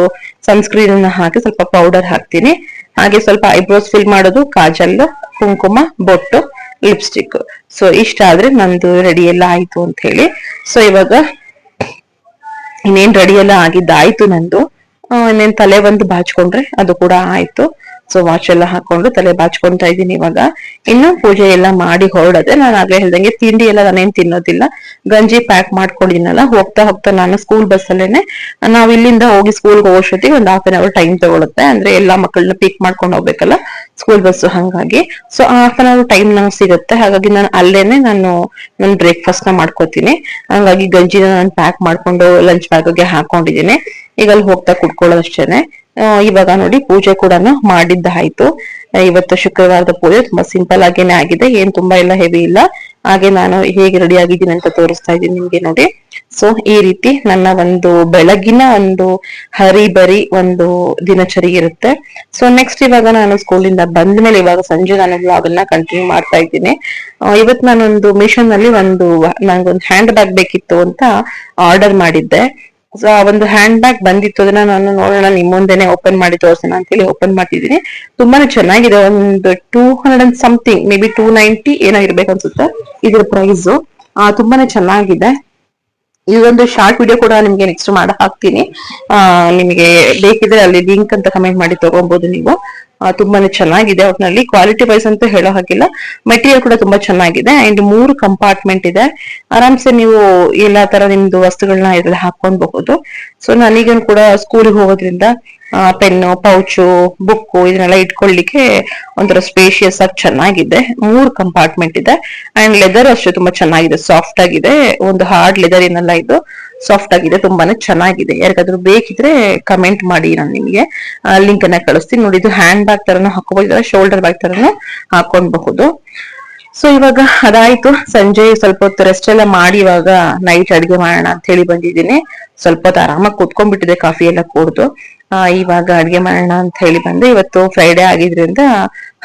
ಸನ್ಸ್ಕ್ರೀನ್ ಅನ್ನ ಹಾಕಿ ಸ್ವಲ್ಪ ಪೌಡರ್ ಹಾಕ್ತೀನಿ. ಹಾಗೆ ಸ್ವಲ್ಪ ಐಬ್ರೋಸ್ ಫಿಲ್ ಮಾಡೋದು, ಕಾಜಲ್, ಕುಂಕುಮ, ಬೊಟ್ಟು, ಲಿಪ್ಸ್ಟಿಕ್. ಸೊ ಇಷ್ಟ ಆದ್ರೆ ನಂದು ರೆಡಿ ಎಲ್ಲ ಆಯ್ತು ಅಂತ ಹೇಳಿ. ಸೊ ಇವಾಗ ಇನ್ನೇನ್ ರೆಡಿ ಎಲ್ಲ ಆಗಿದ್ದಾಯ್ತು ನಂದು. ಇನ್ನೇನ್ ತಲೆ ಒಂದು ಬಾಚ್ಕೊಂಡ್ರೆ ಅದು ಕೂಡ ಆಯ್ತು. ಸೊ ವಾಚ್ ಎಲ್ಲ ಹಾಕೊಂಡು ತಲೆ ಬಾಚ್ಕೊಂತಾ ಇದ್ದೀನಿ ಇವಾಗ. ಇನ್ನು ಪೂಜೆ ಎಲ್ಲ ಮಾಡಿ ಹೊರಡದೆ. ನಾನು ಆಗ್ಲೇ ಹೇಳ್ದಂಗೆ ತಿಂಡಿ ಎಲ್ಲ ನಾನೇನ್ ತಿನ್ನೋದಿಲ್ಲ, ಗಂಜಿ ಪ್ಯಾಕ್ ಮಾಡ್ಕೊಂಡಿದ್ದೀನಲ್ಲ, ಹೋಗ್ತಾ ಹೋಗ್ತಾ ನಾನು ಸ್ಕೂಲ್ ಬಸ್ ಅಲ್ಲೇನೆ, ನಾವ್ ಇಲ್ಲಿಂದ ಹೋಗಿ ಸ್ಕೂಲ್ಗೆ ಹೋಗೋಷ್ಟೊತ್ತಿಗೆ ಒಂದು 1/2 hour ಟೈಮ್ ತಗೊಳುತ್ತೆ. ಅಂದ್ರೆ ಎಲ್ಲಾ ಮಕ್ಕಳನ್ನ ಪಿಕ್ ಮಾಡ್ಕೊಂಡು ಹೋಗ್ಬೇಕಲ್ಲ ಸ್ಕೂಲ್ ಬಸ್, ಹಂಗಾಗಿ. ಸೊ 1/2 hour ಟೈಮ್ ನಂಗೆ ಸಿಗುತ್ತೆ. ಹಾಗಾಗಿ ನಾನು ಅಲ್ಲೇನೆ ನನ್ನ ಬ್ರೇಕ್ಫಾಸ್ಟ್ ನ ಮಾಡ್ಕೋತೀನಿ. ಹಂಗಾಗಿ ಗಂಜಿನ ನಾನು ಪ್ಯಾಕ್ ಮಾಡ್ಕೊಂಡು ಲಂಚ್ ಬ್ಯಾಗ್ಗೆ ಹಾಕೊಂಡಿದ್ದೀನಿ. ಈಗ ಅಲ್ಲಿ ಹೋಗ್ತಾ ಕುಡ್ಕೊಳ್ಳೋದಷ್ಟೇನೆ. ಇವಾಗ ನೋಡಿ ಪೂಜೆ ಕೂಡ ಮಾಡಿದ್ದಾಯ್ತು. ಇವತ್ತು ಶುಕ್ರವಾರದ ಪೂಜೆ ತುಂಬಾ ಸಿಂಪಲ್ ಆಗೇನೆ ಆಗಿದೆ, ಏನ್ ತುಂಬಾ ಎಲ್ಲ ಹೆವಿ ಇಲ್ಲ. ಹಾಗೆ ನಾನು ಹೇಗೆ ರೆಡಿ ಆಗಿದ್ದೀನಿ ಅಂತ ತೋರಿಸ್ತಾ ಇದ್ದೀನಿ ನಿಮ್ಗೆ ನೋಡಿ. ಸೊ ಈ ರೀತಿ ನನ್ನ ಒಂದು ಬೆಳಗಿನ ಒಂದು ಹರಿಬರಿ ಒಂದು ದಿನಚರಿ ಇರುತ್ತೆ. ಸೊ ನೆಕ್ಸ್ಟ್ ಇವಾಗ ನಾನು ಸ್ಕೂಲಿಂದ ಬಂದ ಮೇಲೆ ಇವಾಗ ಸಂಜೆ ನಾನು ವ್ಲಾಗ್ ಅನ್ನ ಕಂಟಿನ್ಯೂ ಮಾಡ್ತಾ ಇದ್ದೀನಿ. ಇವತ್ತು ನಾನೊಂದು ಮಿಷನ್ ನಲ್ಲಿ ನಂಗೊಂದು ಹ್ಯಾಂಡ್ ಬ್ಯಾಗ್ ಬೇಕಿತ್ತು ಅಂತ ಆರ್ಡರ್ ಮಾಡಿದ್ದೆ. ಸೊ ಆ ಒಂದು ಹ್ಯಾಂಡ್ ಬ್ಯಾಗ್ ಬಂದಿತ್ತು, ಅದನ್ನ ನಾನು ನೋಡೋಣ ನಿಮ್ ಮುಂದೆನೆ ಓಪನ್ ಮಾಡಿ ತೋರ್ಸೋಣ ಅಂತ ಹೇಳಿ ಓಪನ್ ಮಾಡ್ತಿದ್ದೀನಿ. ತುಂಬಾನೇ ಚೆನ್ನಾಗಿದೆ. ಒಂದು 200 and something, ಮೇ ಬಿ 290 ಏನೋ ಇರ್ಬೇಕು ಅನ್ಸುತ್ತೆ ಇದ್ರ ಪ್ರೈಸ್. ತುಂಬಾನೇ ಚೆನ್ನಾಗಿದೆ. ಈ ಒಂದು ಶಾರ್ಟ್ ವಿಡಿಯೋ ಕೂಡ ನಿಮ್ಗೆ ನೆಕ್ಸ್ಟ್ ಹಾಕ್ತೀನಿ. ನಿಮಗೆ ಬೇಕಿದ್ರೆ ಅಲ್ಲಿ ಲಿಂಕ್ ಅಂತ ಕಮೆಂಟ್ ಮಾಡಿ ತಗೋಬಹುದು ನೀವು. ತುಂಬಾನೇ ಚೆನ್ನಾಗಿದೆ. ಒಟ್ನಲ್ಲಿ ಕ್ವಾಲಿಟಿ ವೈಸ್ ಅಂತ ಹೇಳೋ ಹಾಗಿಲ್ಲ, ಮೆಟೀರಿಯಲ್ ಕೂಡ ತುಂಬಾ ಚೆನ್ನಾಗಿದೆ. ಅಂಡ್ 3 ಕಂಪಾರ್ಟ್ಮೆಂಟ್ ಇದೆ. ಆರಾಮ್ಸೆ ನೀವು ಎಲ್ಲಾ ತರ ನಿಮ್ದು ವಸ್ತುಗಳನ್ನ ಇದ್ರಲ್ಲಿ ಹಾಕೊಂಡ್ಬಹುದು. ಸೊ ನನಗೇನು ಕೂಡ ಸ್ಕೂಲ್ಗೆ ಹೋಗೋದ್ರಿಂದ ಪೆನ್ನು, ಪೌಚು, ಬುಕ್ಕು ಇದನ್ನೆಲ್ಲ ಇಟ್ಕೊಳ್ಳಿಕ್ಕೆ ಒಂಥರ ಸ್ಪೇಷಿಯಸ್ ಆಗಿ ಚೆನ್ನಾಗಿದೆ. 3 ಕಂಪಾರ್ಟ್ಮೆಂಟ್ ಇದೆ. ಅಂಡ್ ಲೆದರ್ ಅಷ್ಟೇ ತುಂಬಾ ಚೆನ್ನಾಗಿದೆ, ಸಾಫ್ಟ್ ಆಗಿದೆ. ಒಂದು ಹಾರ್ಡ್ ಲೆದರ್ ಏನಲ್ಲ ಇದು, ಸಾಫ್ಟ್ ಆಗಿದೆ, ತುಂಬಾನೇ ಚೆನ್ನಾಗಿದೆ. ಯಾರಿಗಾದ್ರೂ ಬೇಕಿದ್ರೆ ಕಮೆಂಟ್ ಮಾಡಿ, ನಾನು ನಿಮ್ಗೆ ಲಿಂಕ್ ಅನ್ನ ಕಳಿಸ್ತೀನಿ. ನೋಡಿ, ಇದು ಹ್ಯಾಂಡ್ ಬ್ಯಾಗ್ ತರನು ಹಾಕೋಬಹುದು, ಶೋಲ್ಡರ್ ಬ್ಯಾಗ್ ತರನು ಹಾಕೊಂಡ್ಬಹುದು. ಸೊ ಇವಾಗ ಅದಾಯ್ತು. ಸಂಜೆ ಸ್ವಲ್ಪ ಹೊತ್ತು ರೆಸ್ಟ್ ಎಲ್ಲ ಮಾಡಿ ಇವಾಗ ನೈಟ್ ಅಡಿಗೆ ಮಾಡೋಣ ಅಂತ ಹೇಳಿ ಬಂದಿದ್ದೀನಿ. ಸ್ವಲ್ಪ ಹೊತ್ತು ಆರಾಮಾಗಿ ಕುತ್ಕೊಂಡ್ಬಿಟ್ಟಿದೆ, ಕಾಫಿ ಎಲ್ಲ ಕುಡ್ದು. ಇವಾಗ ಅಡಿಗೆ ಮಾಡೋಣ ಅಂತ ಹೇಳಿ ಬಂದೆ. ಇವತ್ತು ಫ್ರೈಡೆ ಆಗಿದ್ರಿಂದ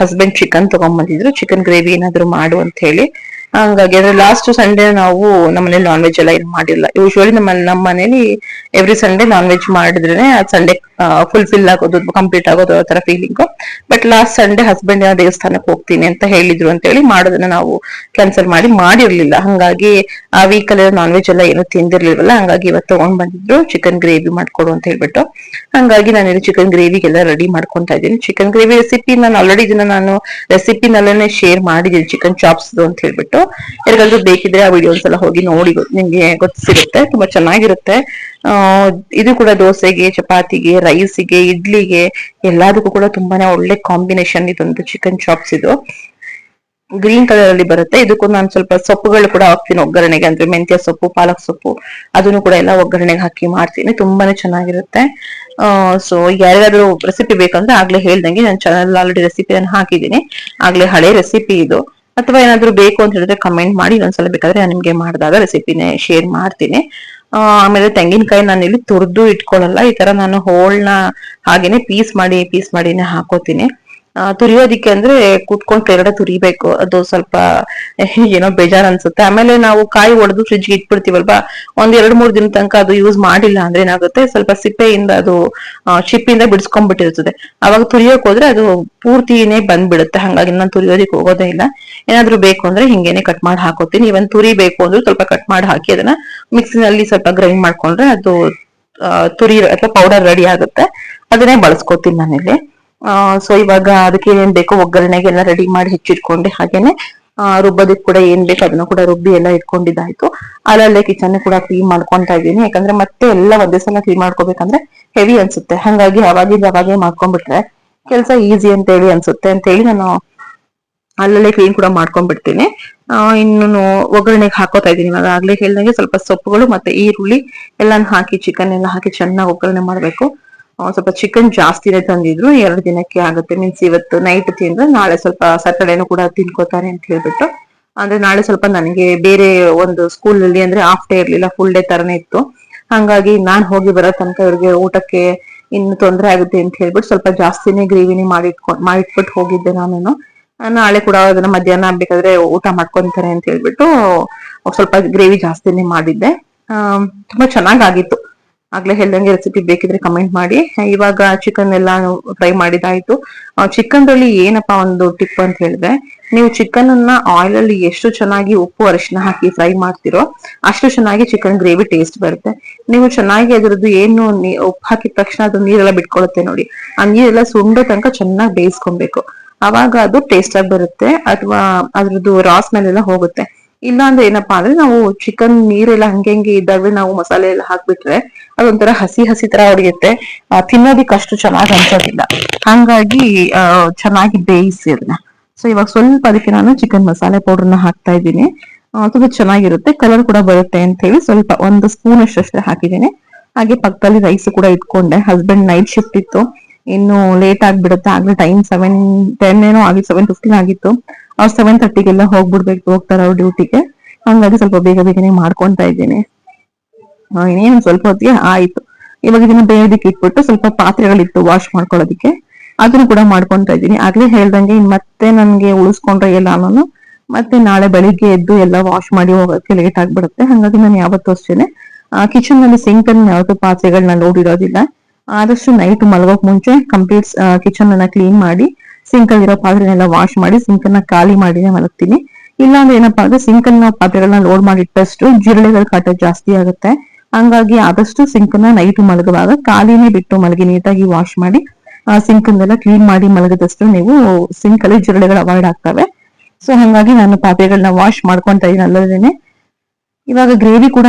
ಹಸ್ಬೆಂಡ್ ಚಿಕನ್ ತಗೊಂಡ್ಬಂದಿದ್ರು, ಚಿಕನ್ ಗ್ರೇವಿ ಏನಾದ್ರು ಮಾಡು ಅಂತ ಹೇಳಿ. ಹಂಗಾಗಿ ಅಂದ್ರೆ ಲಾಸ್ಟ್ ಸಂಡೇ ನಾವು ನಮ್ಮನೇಲಿ ನಾನ್ ವೆಜ್ ಎಲ್ಲ ಏನು ಮಾಡಿಲ್ಲ. ಯೂಶುವಲಿ ನಮ್ಮ ಮನೇಲಿ ಎವ್ರಿ ಸಂಡೇ ನಾನ್ ವೆಜ್ ಮಾಡಿದ್ರೆ ಆ ಸಂಡೇ ಫುಲ್ಫಿಲ್ ಆಗೋದು, ಕಂಪ್ಲೀಟ್ ಆಗೋದು ಆ ತರ feeling. But last Sunday husband ದೇವಸ್ಥಾನಕ್ಕೆ ಹೋಗ್ತೀನಿ ಅಂತ ಹೇಳಿದ್ರು ಅಂತ ಹೇಳಿ ಮಾಡೋದನ್ನ ನಾವು ಕ್ಯಾನ್ಸಲ್ ಮಾಡಿರ್ಲಿಲ್ಲ. ಹಂಗಾಗಿ ಆ ವೀಕ್ ಅಲ್ಲಿ ನಾನ್ ವೆಜ್ ಎಲ್ಲ ಏನು ತಿಂದಿರ್ಲಿಲ್ವಲ್ಲ, ಹಂಗಾಗಿ ಇವತ್ತು ತಗೊಂಡ್ ಬಂದಿದ್ರು ಚಿಕನ್ ಗ್ರೇವಿ ಮಾಡ್ಕೊಡು ಅಂತ ಹೇಳ್ಬಿಟ್ಟು. ಹಂಗಾಗಿ ನಾನು ಚಿಕನ್ ಗ್ರೇವಿಗೆಲ್ಲ ರೆಡಿ ಮಾಡ್ಕೊಂತಾ ಇದ್ದೀನಿ. ಚಿಕನ್ ಗ್ರೇವಿ ರೆಸಿಪಿ ನಾನು ಆಲ್ರೆಡಿ ನಾನು ರೆಸಿಪಿನಲ್ಲೇ ಶೇರ್ ಮಾಡಿದ್ದೀನಿ, ಚಿಕನ್ ಚಾಪ್ಸ್ ಅಂತ ಹೇಳ್ಬಿಟ್ಟು. ಯಾರಿಗಾದ್ರೂ ಬೇಕಿದ್ರೆ ಆ ವಿಡಿಯೋ ಒಂದ್ಸಲ ಹೋಗಿ ನೋಡಿ, ನಿಮ್ಗೆ ಗೊತ್ತಿರುತ್ತೆ, ತುಂಬಾ ಚೆನ್ನಾಗಿರುತ್ತೆ. ಇದು ಕೂಡ ದೋಸೆಗೆ, ಚಪಾತಿಗೆ, ರೈಸ್ಗೆ, ಇಡ್ಲಿಗೆ ಎಲ್ಲದಕ್ಕೂ ಕೂಡ ತುಂಬಾನೇ ಒಳ್ಳೆ ಕಾಂಬಿನೇಷನ್ ಇದೊಂದು ಚಿಕನ್ ಚಾಪ್ಸ್. ಇದು ಗ್ರೀನ್ ಕಲರ್ ಅಲ್ಲಿ ಬರುತ್ತೆ. ಇದಕ್ಕೂ ನಾನು ಸ್ವಲ್ಪ ಸೊಪ್ಪುಗಳು ಕೂಡ ಹಾಕ್ತೀನಿ ಒಗ್ಗರಣೆಗೆ, ಅಂದ್ರೆ ಮೆಂತ್ಯ ಸೊಪ್ಪು, ಪಾಲಕ್ ಸೊಪ್ಪು, ಅದನ್ನು ಕೂಡ ಎಲ್ಲ ಒಗ್ಗರಣೆಗೆ ಹಾಕಿ ಮಾಡ್ತೀನಿ. ತುಂಬಾನೇ ಚೆನ್ನಾಗಿರುತ್ತೆ. ಸೊ ಯಾರಿಗಾದ್ರೂ ರೆಸಿಪಿ ಬೇಕಂದ್ರೆ ಆಗ್ಲೇ ಹೇಳ್ದಂಗೆ ನನ್ನ ಚಾನಲ್ ಆಲ್ರೆಡಿ ರೆಸಿಪಿಯನ್ನು ಹಾಕಿದ್ದೀನಿ, ಆಗ್ಲೇ ಹಳೆ ರೆಸಿಪಿ ಇದು. ಅಥವಾ ಏನಾದ್ರು ಬೇಕು ಅಂತ ಹೇಳಿದ್ರೆ ಕಮೆಂಟ್ ಮಾಡಿ, ಒಂದ್ಸಲ ಬೇಕಾದ್ರೆ ನಾನು ನಿಮ್ಗೆ ಮಾಡಿದಾಗ ರೆಸಿಪಿನೇ ಶೇರ್ ಮಾಡ್ತೀನಿ. ಆಮೇಲೆ ತೆಂಗಿನಕಾಯಿ ನಾನು ಇಲ್ಲಿ ತುರ್ದು ಇಟ್ಕೊಳ್ಳಲ್ಲ, ಈ ತರ ನಾನು ಹೋಳ್ನ ಹಾಗೇನೆ ಪೀಸ್ ಮಾಡಿನೇ ಹಾಕೋತೀನಿ. ತುರಿಯೋದಿಕ್ಕೆ ಅಂದ್ರೆ ಕೂತ್ಕೊಂಡ್ ಕೆಳಗಡೆ ತುರಿಬೇಕು, ಅದು ಸ್ವಲ್ಪ ಏನೋ ಬೇಜಾರ್ ಅನ್ಸುತ್ತೆ. ಆಮೇಲೆ ನಾವು ಕಾಯಿ ಒಡೆದು ಫ್ರಿಜ್ಗೆ ಇಟ್ಬಿಡ್ತೀವಲ್ವಾ, ಒಂದ್ 2-3 ದಿನ ತನಕ ಅದು ಯೂಸ್ ಮಾಡಿಲ್ಲ ಅಂದ್ರೆ ಏನಾಗುತ್ತೆ, ಸ್ವಲ್ಪ ಸಿಪ್ಪೆಯಿಂದ ಅದು ಚಿಪ್ಪಿಂದ ಬಿಡಿಸ್ಕೊಂಡ್ಬಿಟ್ಟಿರ್ತದೆ. ಅವಾಗ ತುರಿಯೋಕ್ ಹೋದ್ರೆ ಅದು ಪೂರ್ತಿನೇ ಬಂದ್ಬಿಡುತ್ತೆ. ಹಂಗಾಗಿ ನಾನು ತುರಿಯೋದಿಕ್ ಹೋಗೋದೇ ಇಲ್ಲ. ಏನಾದ್ರು ಬೇಕು ಅಂದ್ರೆ ಹಿಂಗೇನೆ ಕಟ್ ಮಾಡಿ ಹಾಕೋತೀನಿ. ಇವನ್ ತುರಿ ಬೇಕು ಅಂದ್ರೆ ಸ್ವಲ್ಪ ಕಟ್ ಮಾಡಿ ಹಾಕಿ ಅದನ್ನ ಮಿಕ್ಸಿನಲ್ಲಿ ಸ್ವಲ್ಪ ಗ್ರೈಂಡ್ ಮಾಡ್ಕೊಂಡ್ರೆ ಅದು ತುರಿ ಅಥವಾ ಪೌಡರ್ ರೆಡಿ ಆಗುತ್ತೆ. ಅದನ್ನೇ ಬಳಸ್ಕೊತೀನಿ ನಾನಿಲ್ಲಿ. ಸೊ ಇವಾಗ ಅದಕ್ಕೆ ಏನೇನ್ ಬೇಕೋ ಒಗ್ಗರಣೆಗೆಲ್ಲ ರೆಡಿ ಮಾಡಿ ಹೆಚ್ಚಿಟ್ಕೊಂಡೆ. ಹಾಗೇನೆ ರುಬ್ಬೋದಕ್ಕೆ ಕೂಡ ಏನ್ ಬೇಕು ಅದನ್ನ ಕೂಡ ರುಬ್ಬಿ ಎಲ್ಲ ಇಟ್ಕೊಂಡಿದ್ದಾಯ್ತು. ಅಲ್ಲಲ್ಲೇ ಕಿಚನ್ ಕೂಡ ಕ್ಲೀನ್ ಮಾಡ್ಕೊಂತಾ ಇದ್ದೀನಿ, ಯಾಕಂದ್ರೆ ಮತ್ತೆ ಎಲ್ಲ ಒಂದೇ ಸಲ ಕ್ಲೀನ್ ಮಾಡ್ಕೋಬೇಕಂದ್ರೆ ಹೆವಿ ಅನ್ಸುತ್ತೆ. ಹಂಗಾಗಿ ಅವಾಗೇ ಮಾಡ್ಕೊಂಡ್ಬಿಟ್ರೆ ಕೆಲಸ ಈಸಿ ಅಂತ ಹೇಳಿ ಅನ್ಸುತ್ತೆ ಅಂತ ಹೇಳಿ ನಾನು ಅಲ್ಲಲ್ಲೇ ಕ್ಲೀನ್ ಕೂಡ ಮಾಡ್ಕೊಂಡ್ಬಿಡ್ತೀನಿ. ಇನ್ನು ಒಗ್ಗರಣೆಗೆ ಹಾಕೋತಾ ಇದ್ದೀನಿ. ಇವಾಗ ಆಗ್ಲೇ ಹೇಳ್ದಂಗೆ ಸ್ವಲ್ಪ ಸೊಪ್ಪುಗಳು ಮತ್ತೆ ಈರುಳ್ಳಿ ಎಲ್ಲಾನು ಹಾಕಿ, ಚಿಕನ್ ಎಲ್ಲ ಹಾಕಿ ಚೆನ್ನಾಗಿ ಒಗ್ಗರಣೆ ಮಾಡ್ಬೇಕು. ಸ್ವಲ್ಪ ಚಿಕನ್ ಜಾಸ್ತಿನೇ ತಂದಿದ್ರು, 2 ದಿನಕ್ಕೆ ಆಗುತ್ತೆ. ಮೀನ್ಸ್ ಇವತ್ತು ನೈಟ್ ತಿಂದ್ರೆ ನಾಳೆ ಸ್ವಲ್ಪ ಸ್ಯಾಟರ್ಡೇನು ಕೂಡ ತಿನ್ಕೋತಾರೆ ಅಂತ ಹೇಳ್ಬಿಟ್ಟು. ಅಂದ್ರೆ ನಾಳೆ ಸ್ವಲ್ಪ ನನಗೆ ಬೇರೆ ಒಂದು ಸ್ಕೂಲ್ ಅಲ್ಲಿ ಅಂದ್ರೆ ಹಾಫ್ ಡೇ ಇರ್ಲಿಲ್ಲ, ಫುಲ್ ಡೇ ತರನೇ ಇತ್ತು. ಹಂಗಾಗಿ ನಾನ್ ಹೋಗಿ ಬರೋ ತನಕ ಇವ್ರಿಗೆ ಊಟಕ್ಕೆ ಇನ್ನು ತೊಂದರೆ ಆಗುತ್ತೆ ಅಂತ ಹೇಳ್ಬಿಟ್ಟು ಸ್ವಲ್ಪ ಜಾಸ್ತಿನೇ ಗ್ರೇವಿನಿ ಮಾಡಿಟ್ಬಿಟ್ಟು ಹೋಗಿದ್ದೆ ನಾನು. ನಾಳೆ ಕೂಡ ಅದನ್ನ ಮಧ್ಯಾಹ್ನ ಬೇಕಾದ್ರೆ ಊಟ ಮಾಡ್ಕೊಂತಾರೆ ಅಂತ ಹೇಳ್ಬಿಟ್ಟು ಸ್ವಲ್ಪ ಗ್ರೇವಿ ಜಾಸ್ತಿನೇ ಮಾಡಿದ್ದೆ. ತುಂಬಾ ಚೆನ್ನಾಗಾಗಿತ್ತು. ಆಗ್ಲೇ ಹೇಳ್ದಂಗೆ ರೆಸಿಪಿ ಬೇಕಿದ್ರೆ ಕಮೆಂಟ್ ಮಾಡಿ. ಇವಾಗ ಚಿಕನ್ ಎಲ್ಲ ಫ್ರೈ ಮಾಡಿದಾಯ್ತು. ಚಿಕನ್ ದಲ್ಲಿ ಏನಪ್ಪಾ ಒಂದು ಟಿಪ್ ಅಂತ ಹೇಳಿದ್ರೆ, ನೀವು ಚಿಕನ್ ಅನ್ನ ಆಯಿಲ್ ಅಲ್ಲಿ ಎಷ್ಟು ಚೆನ್ನಾಗಿ ಉಪ್ಪು ಅರಿಶಿನ ಹಾಕಿ ಫ್ರೈ ಮಾಡ್ತಿರೋ ಅಷ್ಟು ಚೆನ್ನಾಗಿ ಚಿಕನ್ ಗ್ರೇವಿ ಟೇಸ್ಟ್ ಬರುತ್ತೆ. ನೀವು ಚೆನ್ನಾಗಿ ಅದ್ರದ್ದು ಏನು ಉಪ್ಪು ಹಾಕಿದ ತಕ್ಷಣ ಅದು ನೀರೆಲ್ಲ ಬಿಟ್ಕೊಳುತ್ತೆ ನೋಡಿ, ಆ ನೀರೆಲ್ಲ ಸುಂಡೋ ತನಕ ಚೆನ್ನಾಗಿ ಬೇಯಿಸ್ಕೊಬೇಕು. ಅವಾಗ ಅದು ಟೇಸ್ಟ್ ಆಗಿ ಬರುತ್ತೆ, ಅಥವಾ ಅದ್ರದ್ದು ರಾ ಸ್ಮೆಲ್ ಎಲ್ಲ ಹೋಗುತ್ತೆ. ಇಲ್ಲ ಅಂದ್ರೆ ಏನಪ್ಪಾ ಅಂದ್ರೆ ನಾವು ಚಿಕನ್ ನೀರೆಲ್ಲ ಹಂಗೆ ಇದ್ದಾಗಲೇ ನಾವು ಮಸಾಲೆ ಎಲ್ಲ ಹಾಕ್ಬಿಟ್ರೆ ಅದೊಂಥರ ಹಸಿ ತರ ಹೊಡೆಯುತ್ತೆ, ತಿನ್ನೋದಿಕ್ ಅಷ್ಟು ಚೆನ್ನಾಗಿ ಅನ್ಸೋದಿಲ್ಲ. ಹಂಗಾಗಿ ಚೆನ್ನಾಗಿ ಬೇಯಿಸಿ ಅದನ್ನ. ಸೊ ಇವಾಗ ಸ್ವಲ್ಪ ಅದಕ್ಕೆ ನಾನು ಚಿಕನ್ ಮಸಾಲೆ ಪೌಡರ್ನ ಹಾಕ್ತಾ ಇದ್ದೀನಿ. ತುಂಬಾ ಚೆನ್ನಾಗಿರುತ್ತೆ, ಕಲರ್ ಕೂಡ ಬರುತ್ತೆ ಅಂತ ಹೇಳಿ ಸ್ವಲ್ಪ 1 ಸ್ಪೂನ್ ಅಷ್ಟೇ ಹಾಕಿದ್ದೀನಿ. ಹಾಗೆ ಪಕ್ಕದಲ್ಲಿ ರೈಸ್ ಕೂಡ ಇಟ್ಕೊಂಡೆ. ಹಸ್ಬೆಂಡ್ ನೈಟ್ ಶಿಫ್ಟ್ ಇತ್ತು, ಇನ್ನು ಲೇಟ್ ಆಗ್ಬಿಡುತ್ತೆ. ಆಗ್ಲೇ ಟೈಮ್ 7:10 ಏನೋ ಆಗಿತ್ತು, 7:15 ಆಗಿತ್ತು. ಅವ್ರು 7:30ಗೆಲ್ಲ ಹೋಗ್ತಾರೆ ಅವ್ರ ಡ್ಯೂಟಿಗೆ. ಹಂಗಾಗಿ ಸ್ವಲ್ಪ ಬೇಗನೆ ಮಾಡ್ಕೊಂತಾ ಇದ್ದೀನಿ. ಇನ್ನೇನು ಸ್ವಲ್ಪ ಹೊತ್ತಿಗೆ ಆಯ್ತು. ಇವಾಗ ಇದನ್ನ ಬೇಯೋದಿಕ್ಕೆ ಇಟ್ಬಿಟ್ಟು ಸ್ವಲ್ಪ ಪಾತ್ರೆಗಳಿತ್ತು ವಾಶ್ ಮಾಡ್ಕೊಳ್ಳೋದಿಕ್ಕೆ, ಅದನ್ನು ಕೂಡ ಮಾಡ್ಕೊಂತಾ ಇದ್ದೀನಿ. ಆಗ್ಲೇ ಹೇಳ್ದಂಗೆ ಮತ್ತೆ ನನ್ಗೆ ಉಳಿಸ್ಕೊಂಡ್ರೆ ಎಲ್ಲಾನು ಮತ್ತೆ ನಾಳೆ ಬೆಳಿಗ್ಗೆ ಎದ್ದು ಎಲ್ಲ ವಾಶ್ ಮಾಡಿ ಹೋಗೋಕೆ ಲೇಟ್ ಆಗ್ಬಿಡುತ್ತೆ. ಹಂಗಾಗಿ ನಾನು ಯಾವತ್ತೂ ಅಷ್ಟೇನೆ ಕಿಚನ್ ನಲ್ಲಿ ಸಿಂಕ್ ಅನ್ನು ಯಾವತ್ತೂ ಪಾತ್ರೆಗಳನ್ನ ನೋಡಿರೋದಿಲ್ಲ. ಆದಷ್ಟು ನೈಟ್ ಮಲಗೋಕ್ ಮುಂಚೆ ಕಂಪ್ಲೀಟ್ ಕಿಚನ್ ಅನ್ನ ಕ್ಲೀನ್ ಮಾಡಿ ಸಿಂಕ್ ಅಲ್ಲಿರೋ ಪಾತ್ರೆನೆಲ್ಲ ವಾಶ್ ಮಾಡಿ ಸಿಂಕ್ ಅನ್ನ ಖಾಲಿ ಮಾಡಿನೇ ಮಲಗ್ತೀನಿ. ಇಲ್ಲಾಂದ್ರೆ ಏನಪ್ಪಾ ಅಂದ್ರೆ ಸಿಂಕ್ ಅನ್ನ ಪಾತ್ರೆಗಳನ್ನ ಲೋಡ್ ಮಾಡಿ ಇಟ್ಟಷ್ಟು ಜಿರಳೆಗಳ ಕಾಟ ಜಾಸ್ತಿ ಆಗುತ್ತೆ. ಹಂಗಾಗಿ ಆದಷ್ಟು ಸಿಂಕ್ ನ ನೈಟ್ ಮಲಗುವಾಗ ಖಾಲಿನೇ ಬಿಟ್ಟು ಮಲಗಿ, ನೀಟಾಗಿ ವಾಶ್ ಮಾಡಿ ಸಿಂಕ್ ಅನ್ನೆಲ್ಲ ಕ್ಲೀನ್ ಮಾಡಿ ಮಲಗದಷ್ಟು ನೀವು ಸಿಂಕ್ ಅಲ್ಲಿ ಜಿರಳೆಗಳು ಅವಾಯ್ಡ್ ಆಗ್ತವೆ. ಸೊ ಹಂಗಾಗಿ ನಾನು ಪಾತ್ರೆಗಳನ್ನ ವಾಶ್ ಮಾಡ್ಕೊಂತ ಇದೀನಿ ಅಲ್ಲದೇನೆ. ಇವಾಗ ಗ್ರೇವಿ ಕೂಡ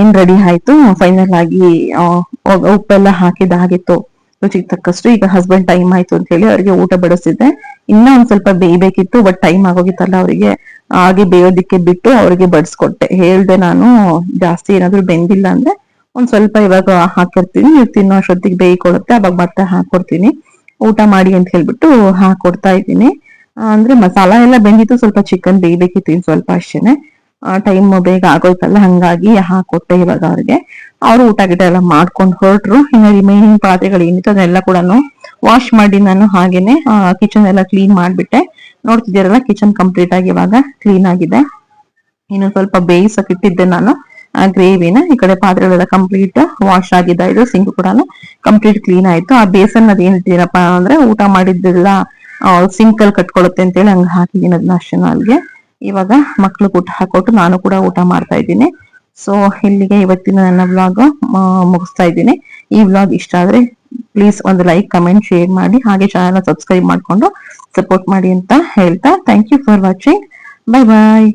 ಏನ್ ರೆಡಿ ಆಯ್ತು. ಫೈನಲ್ ಆಗಿ ಉಪ್ಪೆಲ್ಲ ಹಾಕಿದ್ದಾಗಿತ್ತು ರುಚಿಗೆ ತಕ್ಕಷ್ಟು. ಈಗ ಹಸ್ಬೆಂಡ್ ಟೈಮ್ ಆಯ್ತು ಅಂತ ಹೇಳಿ ಅವ್ರಿಗೆ ಊಟ ಬಡಿಸಿದ್ದೆ. ಇನ್ನ ಒಂದ್ ಸ್ವಲ್ಪ ಬೇಯ್ಬೇಕಿತ್ತು, ಬಟ್ ಟೈಮ್ ಆಗೋಗಿತ್ತಲ್ಲ ಅವರಿಗೆ, ಹಾಗೆ ಬೇಯೋದಿಕ್ಕೆ ಬಿಟ್ಟು ಅವ್ರಿಗೆ ಬಡಿಸ್ಕೊಟ್ಟೆ. ಹೇಳ್ದೆ ನಾನು, ಜಾಸ್ತಿ ಏನಾದ್ರು ಬೆಂದಿಲ್ಲ ಅಂದ್ರೆ ಒಂದ್ ಸ್ವಲ್ಪ ಇವಾಗ ಹಾಕಿರ್ತೀನಿ, ನೀವು ತಿನ್ನೋ ಅಷ್ಟೊತ್ತಿಗೆ ಬೇಯ್ಕೊಳುತ್ತೆ, ಅವಾಗ ಮತ್ತೆ ಹಾಕೊಡ್ತೀನಿ, ಊಟ ಮಾಡಿ ಅಂತ ಹೇಳ್ಬಿಟ್ಟು ಹಾಕೊಡ್ತಾ ಇದ್ದೀನಿ. ಅಂದ್ರೆ ಮಸಾಲ ಎಲ್ಲ ಬೆಂದಿತ್ತು, ಸ್ವಲ್ಪ ಚಿಕನ್ ಬೇಯ್ಬೇಕಿತ್ತು ಇನ್ ಸ್ವಲ್ಪ ಅಷ್ಟೇನೆ. ಟೈಮ್ ಬೇಗ ಆಗೋಯ್ತಲ್ಲ, ಹಂಗಾಗಿ ಹಾಕೊಟ್ಟೆ ಇವಾಗ ಅವ್ರಿಗೆ. ಅವರು ಊಟ ಗಿಟ ಎಲ್ಲ ಮಾಡ್ಕೊಂಡು ಹೊರಟ್ರು. ಇನ್ನು ರಿಮೈನಿಂಗ್ ಪಾತ್ರೆಗಳು ಏನಿತ್ತು ಅದನ್ನೆಲ್ಲ ಕೂಡ ವಾಶ್ ಮಾಡಿ ನಾನು ಹಾಗೇನೆ ಕಿಚನ್ ಎಲ್ಲ ಕ್ಲೀನ್ ಮಾಡ್ಬಿಟ್ಟೆ. ನೋಡ್ತಿದ್ದೀರಲ್ಲ, ಕಿಚನ್ ಕಂಪ್ಲೀಟ್ ಆಗಿ ಇವಾಗ ಕ್ಲೀನ್ ಆಗಿದೆ. ಇನ್ನು ಸ್ವಲ್ಪ ಬೇಯಿಸಕ್ ಇಟ್ಟಿದ್ದೆ ನಾನು ಆ ಗ್ರೇವಿನ. ಈ ಕಡೆ ಪಾತ್ರೆಗಳೆಲ್ಲ ಕಂಪ್ಲೀಟ್ ವಾಶ್ ಆಗಿದೆ. ಇದು ಸಿಂಕ್ ಕೂಡ ಕಂಪ್ಲೀಟ್ ಕ್ಲೀನ್ ಆಯ್ತು. ಆ ಬೇಸನ್ ಅದ್ ಏನ್ ಇಟ್ಟಿರಪ್ಪ ಅಂದ್ರೆ ಊಟ ಮಾಡಿದ್ದೆಲ್ಲ ಸಿಂಕ್ ಅಲ್ಲಿ ಕಟ್ಕೊಳುತ್ತೆ ಅಂತೇಳಿ ಹಂಗ ಹಾಕಿದೀನಿ ಅದನ್ನ ಅಷ್ಟೇ ಅಲ್ಲಿಗೆ. ಇವಾಗ ಮಕ್ಳು ಊಟ ಹಾಕೊಟ್ಟು ನಾನು ಕೂಡ ಊಟ ಮಾಡ್ತಾ ಇದ್ದೀನಿ. ಸೊ ಇಲ್ಲಿಗೆ ಇವತ್ತಿನ ನನ್ನ ವ್ಲಾಗ್ ಮುಗಿಸ್ತಾ ಇದ್ದೀನಿ. ಈ ವ್ಲಾಗ್ ಇಷ್ಟ ಆದ್ರೆ ಪ್ಲೀಸ್ ಒಂದು ಲೈಕ್, ಕಮೆಂಟ್, ಶೇರ್ ಮಾಡಿ, ಹಾಗೆ ಚಾನಲ್ ಸಬ್ಸ್ಕ್ರೈಬ್ ಮಾಡ್ಕೊಂಡು ಸಪೋರ್ಟ್ ಮಾಡಿ ಅಂತ ಹೇಳ್ತಾ thank you for watching. Bye bye.